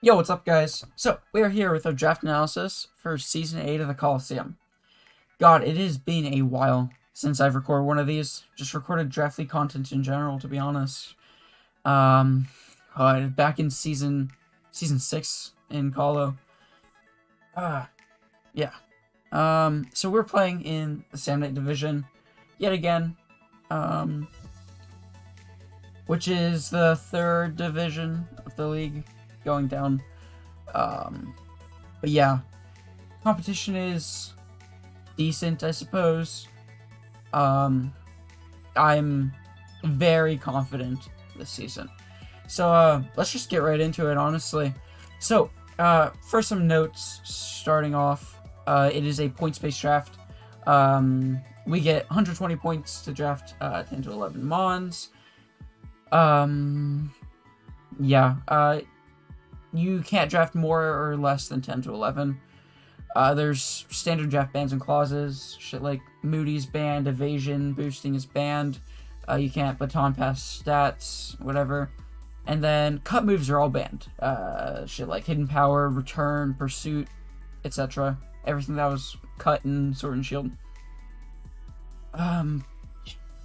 Yo, what's up, guys? So, we are here with our draft analysis for Season 8 of the Colosseum. God, it has been a while since I've recorded one of these. Just recorded draft league content in general, to be honest. Um, back in Season 6 in Colo. Ah, yeah. So we're playing in the Sam Knight Division, yet again, um, which is the third division of the league going down. But yeah, competition is decent, I suppose. I'm very confident this season. So, let's just get right into it, honestly. So, for some notes, starting off, it is a points-based draft. We get 120 points to draft 10 to 11 Mons. Yeah, you can't draft more or less than 10 to 11. There's standard draft bans and clauses. Shit like Moody's banned, evasion boosting is banned. You can't baton pass stats, whatever. And then cut moves are all banned. Shit like hidden power, return, pursuit, etc. Everything that was cut in Sword and Shield.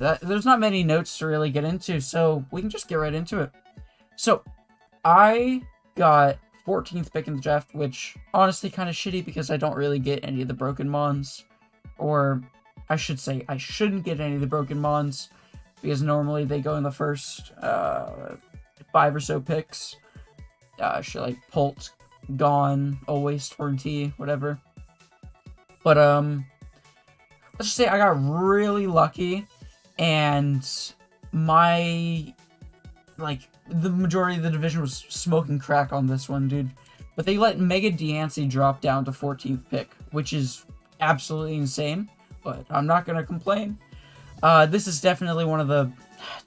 There's not many notes to really get into, so we can just get right into it. So, I got 14th pick in the draft, which honestly kind of shitty because I don't really get any of the broken mons. Or I should say I shouldn't get any of the broken mons because normally they go in the first 5 or so picks. Shit like Pult, Gone, Always, Torn T, whatever. But let's just say I got really lucky and my the majority of the division was smoking crack on this one, dude. But they let Mega Diancie drop down to 14th pick, which is absolutely insane. But I'm not going to complain. This is definitely one of the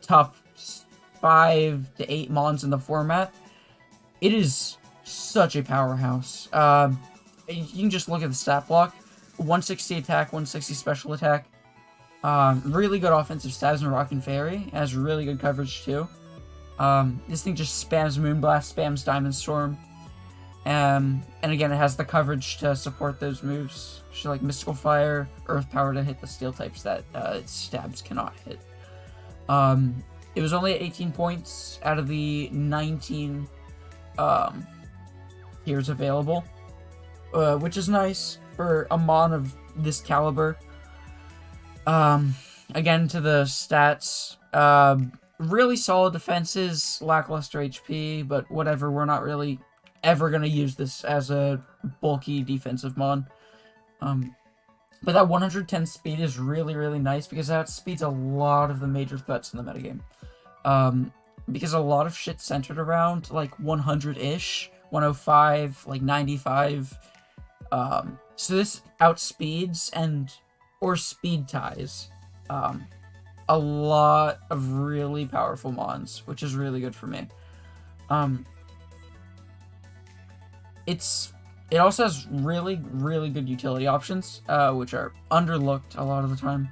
top 5 to 8 mons in the format. It is such a powerhouse. You can just look at the stat block. 160 attack, 160 special attack. Really good offensive stats in Rock and Fairy. It has really good coverage too. This thing just spams Moonblast, spams Diamond Storm. And again, it has the coverage to support those moves. Shit like Mystical Fire, Earth Power to hit the Steel types that its stabs cannot hit. It was only at 18 points out of the 19 tiers available, which is nice for a mon of this caliber. Again, to the stats, really solid defenses, lackluster HP, but whatever, we're not really ever going to use this as a bulky defensive mon. But that 110 speed is really, really nice because that speeds a lot of the major threats in the metagame. Because a lot of shit centered around like 100-ish, 105, like 95. So this outspeeds or speed ties a lot of really powerful mons, which is really good for me. It also has really, really good utility options, which are underlooked a lot of the time.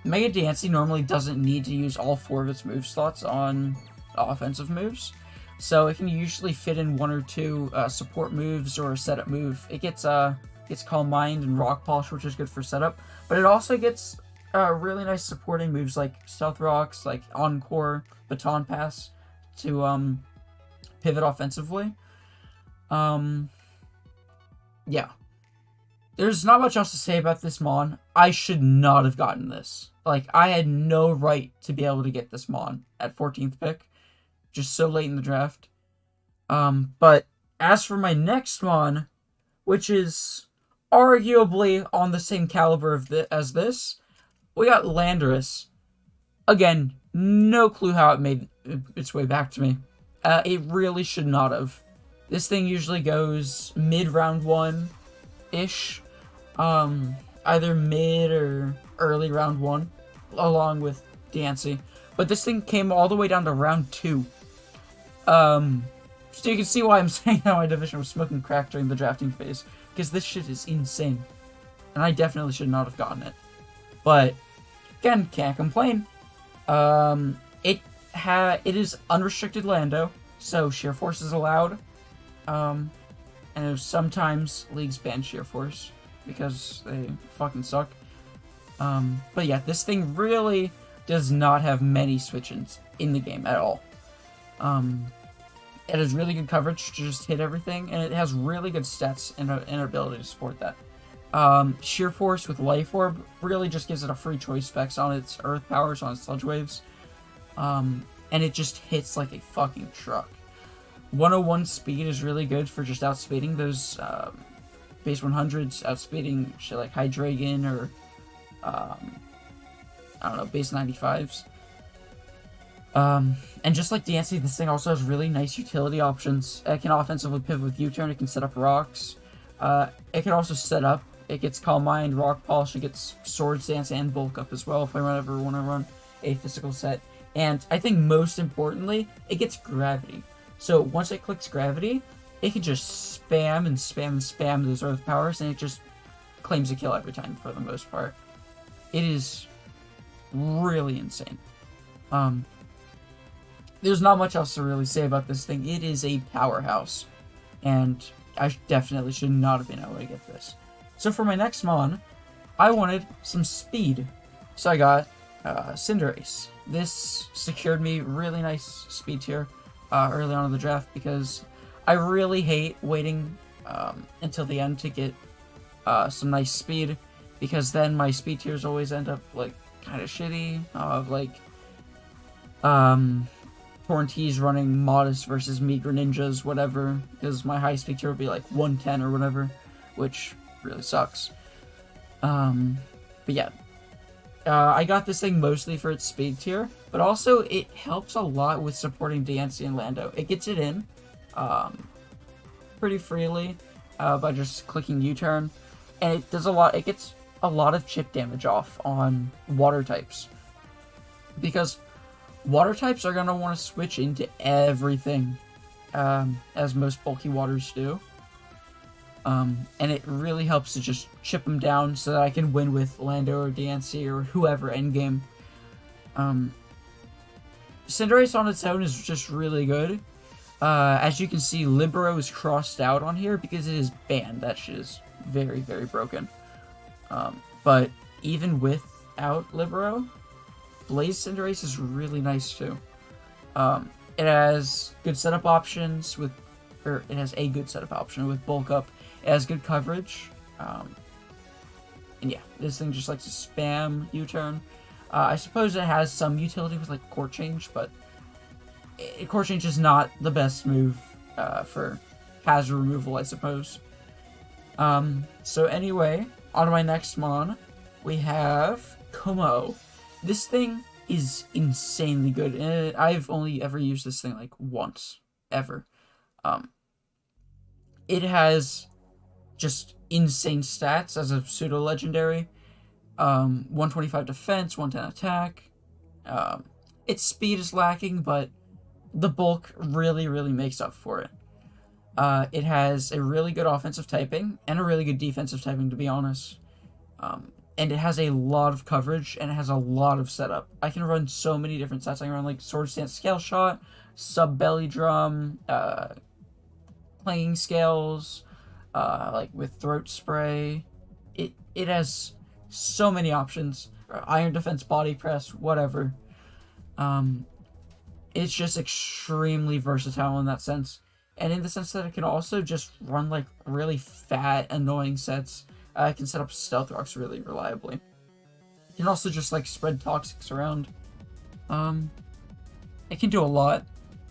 Mega Diancie normally doesn't need to use all 4 of its move slots on offensive moves, so it can usually fit in 1 or 2 support moves or a setup move. It gets Calm Mind and Rock Polish, which is good for setup, but it also gets really nice supporting moves like Stealth Rocks, like Encore, Baton Pass to pivot offensively. Yeah. There's not much else to say about this mon. I should not have gotten this. Like, I had no right to be able to get this mon at 14th pick, just so late in the draft. But as for my next mon, which is arguably on the same caliber as this, we got Landorus. Again, no clue how it made its way back to me. It really should not have. This thing usually goes mid-round 1-ish. Either mid or early round 1, along with Diancie. But this thing came all the way down to round 2. So you can see why I'm saying how my division was smoking crack during the drafting phase. Because this shit is insane. And I definitely should not have gotten it. But, again, can't complain. It is unrestricted Lando, so sheer force is allowed. I know sometimes leagues ban Sheer Force because they fucking suck. But yeah, this thing really does not have many switch-ins in the game at all. It has really good coverage to just hit everything, and it has really good stats and ability to support that. Sheer Force with Life Orb really just gives it a free choice specs on its Earth powers, on its Sludge Waves. And it just hits like a fucking truck. 101 speed is really good for just outspeeding those base 100s, outspeeding shit like Hydreigon or I don't know, base 95s. And just like Dancy, this thing also has really nice utility options. It can offensively pivot with U-turn, it can set up rocks. It can also set up, it gets Calm Mind, Rock Polish, it gets Swords Dance and Bulk Up as well if I ever want to run a physical set. And I think most importantly, it gets Gravity. So once it clicks Gravity, it can just spam and spam and spam those Earth powers, and it just claims a kill every time for the most part. It is really insane. There's not much else to really say about this thing. It is a powerhouse, and I definitely should not have been able to get this. So for my next mon, I wanted some speed. So I got Cinderace. This secured me really nice speed tier early on in the draft because I really hate waiting until the end to get some nice speed, because then my speed tiers always end up like kind of shitty. Torrentese running Modest versus Meager Ninjas, whatever, because my high speed tier would be like 110 or whatever, which really sucks. But yeah, I got this thing mostly for its speed tier, but also it helps a lot with supporting Dancy and Lando. It gets it in pretty freely by just clicking U-turn, and it does a lot. It gets a lot of chip damage off on water types, because water types are going to want to switch into everything, as most bulky waters do. And it really helps to just chip them down so that I can win with Lando or Dancy or whoever endgame. Cinderace on its own is just really good. As you can see, Libero is crossed out on here because it is banned. That shit is very, very broken. But even without Libero, Blaze Cinderace is really nice too. It has good setup options with, or it has a good setup option with Bulk Up. It has good coverage. And yeah, this thing just likes to spam U-turn. I suppose it has some utility with like Court Change, but Court Change is not the best move for hazard removal, I suppose. So anyway, on to my next mon, we have Como. This thing is insanely good, and I've only ever used this thing like once, ever. It has just insane stats as a pseudo-legendary. 125 defense, 110 attack. Its speed is lacking, but the bulk really, really makes up for it. It has a really good offensive typing, and a really good defensive typing, to be honest. And it has a lot of coverage, and it has a lot of setup. I can run so many different sets. I can run like Sword Stance Scale Shot, Sub Belly Drum, Clanging Scales, like with Throat Spray. It has so many options. Iron Defense Body Press, whatever. It's just extremely versatile in that sense. And in the sense that it can also just run like really fat, annoying sets. It can set up Stealth Rocks really reliably. It can also just like spread Toxics around. It can do a lot,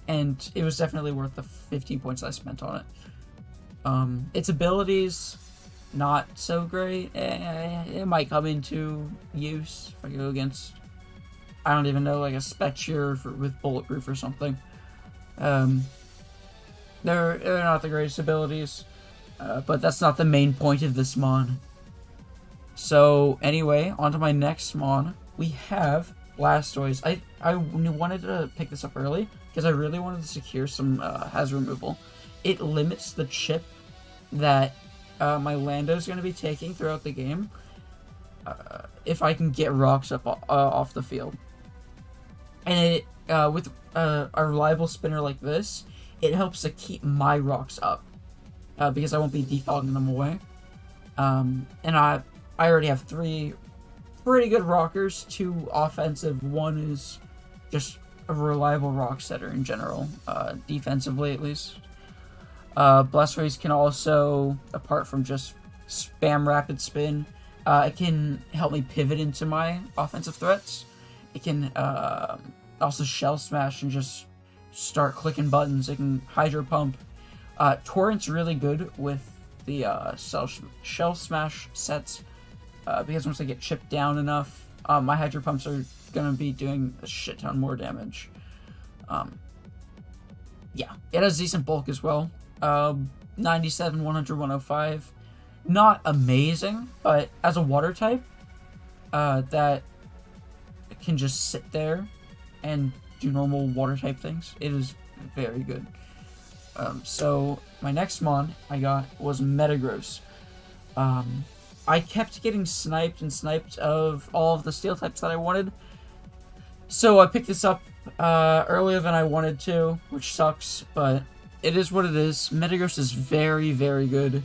and it was definitely worth the 15 points I spent on it. Its abilities, not so great. It might come into use if I go against, I don't even know, like a Spectre with Bulletproof or something. They're not the greatest abilities, but that's not the main point of this mon. So anyway, on to my next mon. We have Blastoise. I wanted to pick this up early because I really wanted to secure some hazard removal. It limits the chip that my Lando's going to be taking throughout the game if I can get rocks up off the field. And it with a reliable spinner like this, it helps to keep my rocks up, because I won't be defogging them away. And I already have 3 pretty good rockers, 2 offensive, 1 is just a reliable rock setter in general, defensively at least. Bless Rays can also, apart from just spam rapid spin, it can help me pivot into my offensive threats. It can also shell smash and just start clicking buttons. It can hydro pump. Torrent's really good with the shell smash sets, because once they get chipped down enough, my hydro pumps are gonna be doing a shit ton more damage. Yeah, it has decent bulk as well. 97, 100, 105. Not amazing, but as a water type, that can just sit there and do normal water type things, it is very good. So my next mon I got was Metagross. I kept getting sniped of all of the steel types that I wanted, so I picked this up earlier than I wanted to, which sucks, but it is what it is. Metagross is very, very good.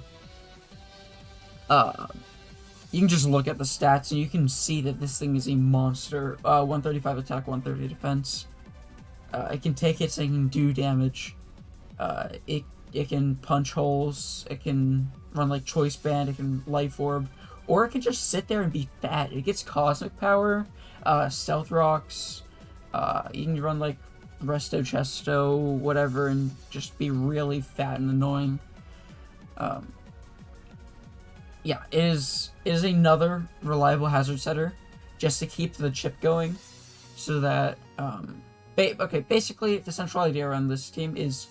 You can just look at the stats and you can see that this thing is a monster. 135 attack, 130 defense. It can take hits and it can do damage. It can punch holes. It can run like Choice Band. It can Life Orb. Or it can just sit there and be fat. It gets Cosmic Power, Stealth Rocks. You can run like Resto Chesto, whatever, and just be really fat and annoying. Yeah, it is another reliable hazard setter just to keep the chip going, so that basically the central idea around this team is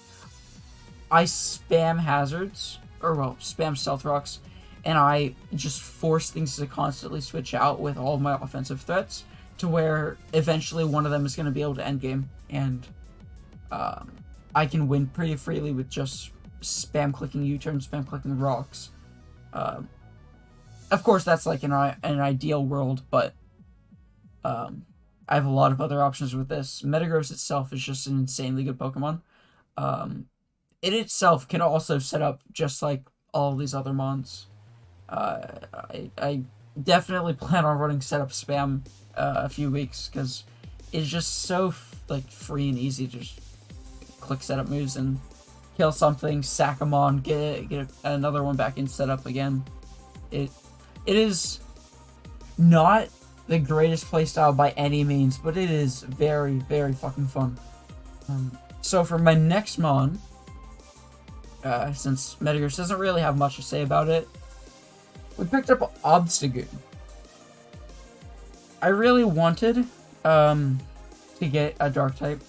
I spam hazards, or well, spam stealth rocks, and I just force things to constantly switch out with all of my offensive threats, to where eventually one of them is going to be able to endgame, and I can win pretty freely with just spam clicking U-turns, spam clicking rocks. Of course, that's like an ideal world, but I have a lot of other options with this. Metagross itself is just an insanely good Pokemon. It itself can also set up just like all these other mons. I definitely plan on running setup spam a few weeks, because it's just so like free and easy to just click setup moves and kill something, sack them on, get another one back in setup again. It is not the greatest playstyle by any means, but it is very, very fucking fun. So for my next mon, since Metagross doesn't really have much to say about it, we picked up Obstagoon. I really wanted to get a dark type,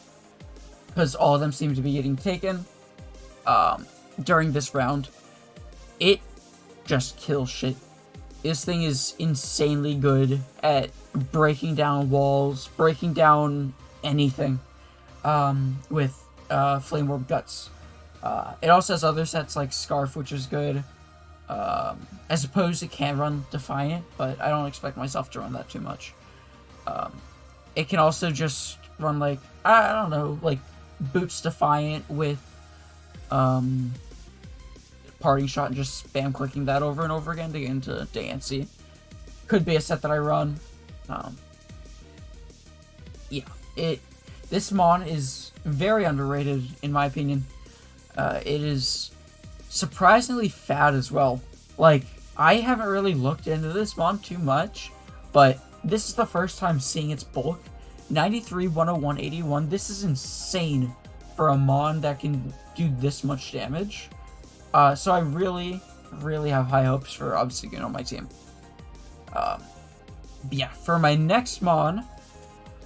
because all of them seem to be getting taken during this round. It just kills shit. This thing is insanely good at breaking down walls, breaking down anything, with Flame Orb Guts. It also has other sets like Scarf, which is good. I suppose it can run Defiant, but I don't expect myself to run that too much. It can also just run like, I don't know, like Boots Defiant with Parting Shot and just spam clicking that over and over again to get into Dancy. Could be a set that I run. Yeah, this mon is very underrated in my opinion. It is surprisingly fat as well. Like, I haven't really looked into this mon too much, but this is the first time seeing its bulk. 93, 101, 81. This is insane for a mon that can do this much damage. So I really, really have high hopes for Obstagoon on my team. Yeah, for my next mon,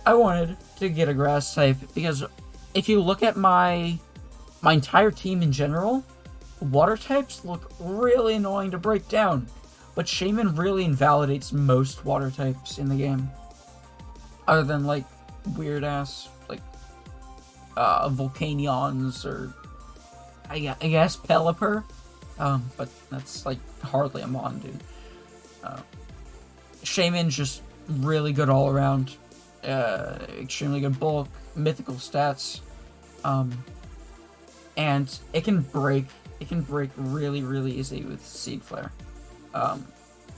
I wanted to get a grass type, because if you look at my entire team in general, water types look really annoying to break down, but Shaman really invalidates most water types in the game, other than like weird ass like Volcanions, or I guess Pelipper, but that's like hardly a mon, dude. Shaman's just really good all around, extremely good bulk, mythical stats, and it can break really, really easy with Seed Flare.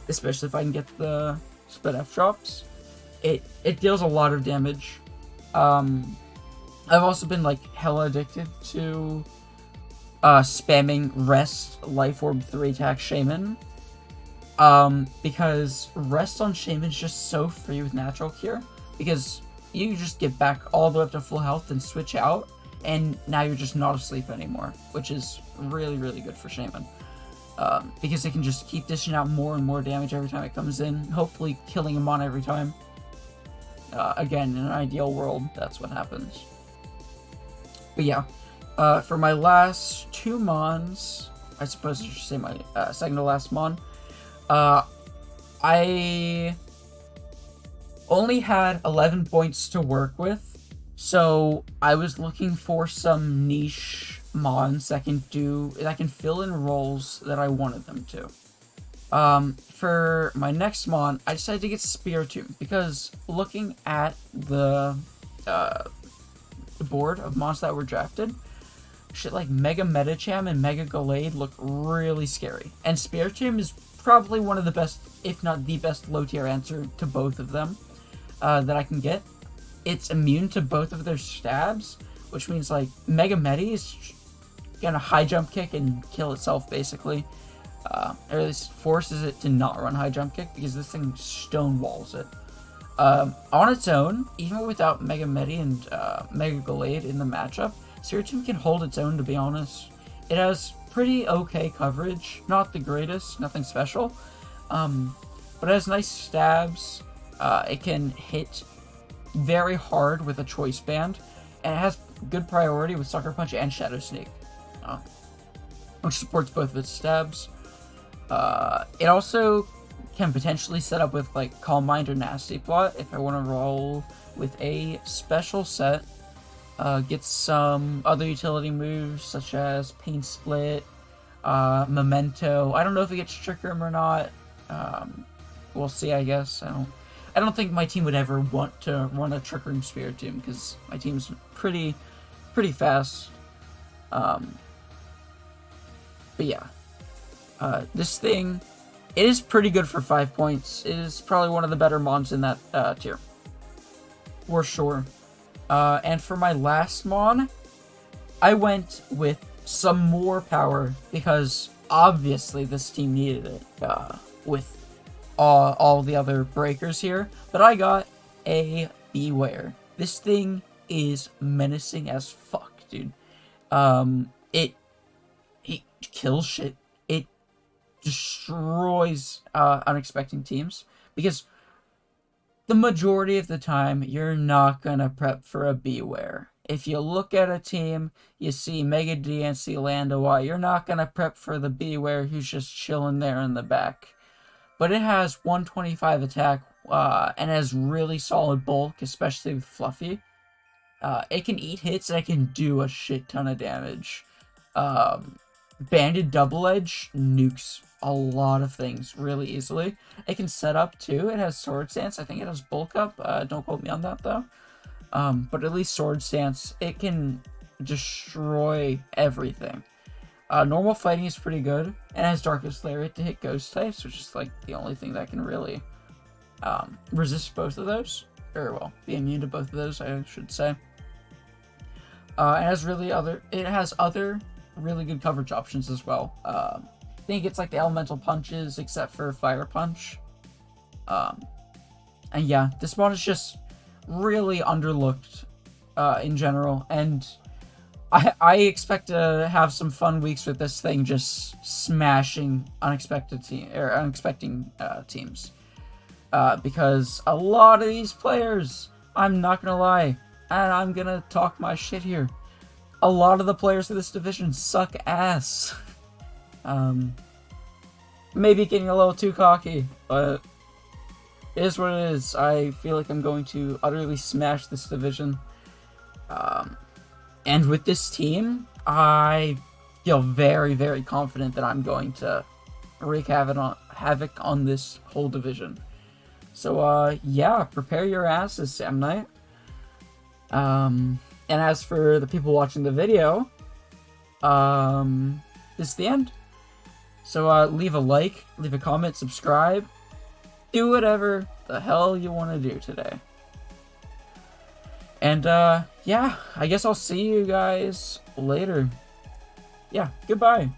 Especially if I can get the split F drops. It deals a lot of damage. I've also been like hella addicted to spamming Rest Life Orb 3 attack Shaman. Because Rest on Shaman is just so free with natural cure. Because you just get back all the way up to full health and switch out, and now you're just not asleep anymore, which is really, really good for Shaman. Because it can just keep dishing out more and more damage every time it comes in, hopefully killing him on every time. Again, in an ideal world, that's what happens. But yeah, for my last 2 Mons, I suppose I should say my second to last Mon, I only had 11 points to work with, so I was looking for some niche Mons that can fill in roles that I wanted them to. For my next Mon, I decided to get Spiritomb, because looking at the board of Mons that were drafted, shit like Mega Medicham and Mega Gallade look really scary. And Spiritomb is probably one of the best, if not the best, low tier answer to both of them that I can get. It's immune to both of their stabs, which means like Mega Medi is gonna high jump kick and kill itself basically. Or at least forces it to not run high jump kick, because this thing stonewalls it. On its own, even without Mega Medi and Mega Gallade in the matchup, Spiritomb can hold its own, to be honest. It has pretty okay coverage, not the greatest, nothing special, but it has nice stabs. It can hit very hard with a Choice Band, and it has good priority with Sucker Punch and Shadow Sneak, which supports both of its stabs. It also can potentially set up with like Calm Mind or Nasty Plot if I want to roll with a special set. Get some other utility moves such as Pain Split, Memento. I don't know if it gets Trick Room or not. We'll see, I guess. I don't think my team would ever want to run a Trick Room Spiritomb, because my team's pretty fast. But yeah. This thing, it is pretty good for 5 points. It is probably one of the better Mons in that tier. For sure. And for my last Mon, I went with some more power, because obviously this team needed it with all the other breakers here. But I got a Beware. This thing is menacing as fuck, dude. It kills shit. It destroys unexpected teams, because the majority of the time, you're not gonna prep for a Beware. If you look at a team, you see Mega D and see Landawai, you're not gonna prep for the Beware who's just chilling there in the back. But it has 125 attack, and has really solid bulk, especially with Fluffy. It can eat hits, and it can do a shit ton of damage. Banded Double Edge nukes a lot of things really easily. It can set up too. It has Sword Stance. I think it has Bulk Up. Don't quote me on that though. But at least Sword Stance, it can destroy everything. Normal fighting is pretty good, and it has Darkest Lariat to hit Ghost types, which is like the only thing that can really resist both of those. Very well, be immune to both of those, I should say. It has other really good coverage options as well. I think it's like the elemental punches, except for Fire Punch. And yeah, this mod is just really underlooked in general, and I expect to have some fun weeks with this thing, just smashing unexpected teams. Because a lot of these players, I'm not gonna lie, and I'm gonna talk my shit here, a lot of the players of this division suck ass. Maybe getting a little too cocky, but it is what it is. I feel like I'm going to utterly smash this division. And with this team, I feel very, very confident that I'm going to wreak havoc on this whole division. So, yeah, prepare your asses, Sam Knight. And as for the people watching the video, this is the end. So leave a like, leave a comment, subscribe, do whatever the hell you want to do today. And yeah, I guess I'll see you guys later. Yeah, goodbye.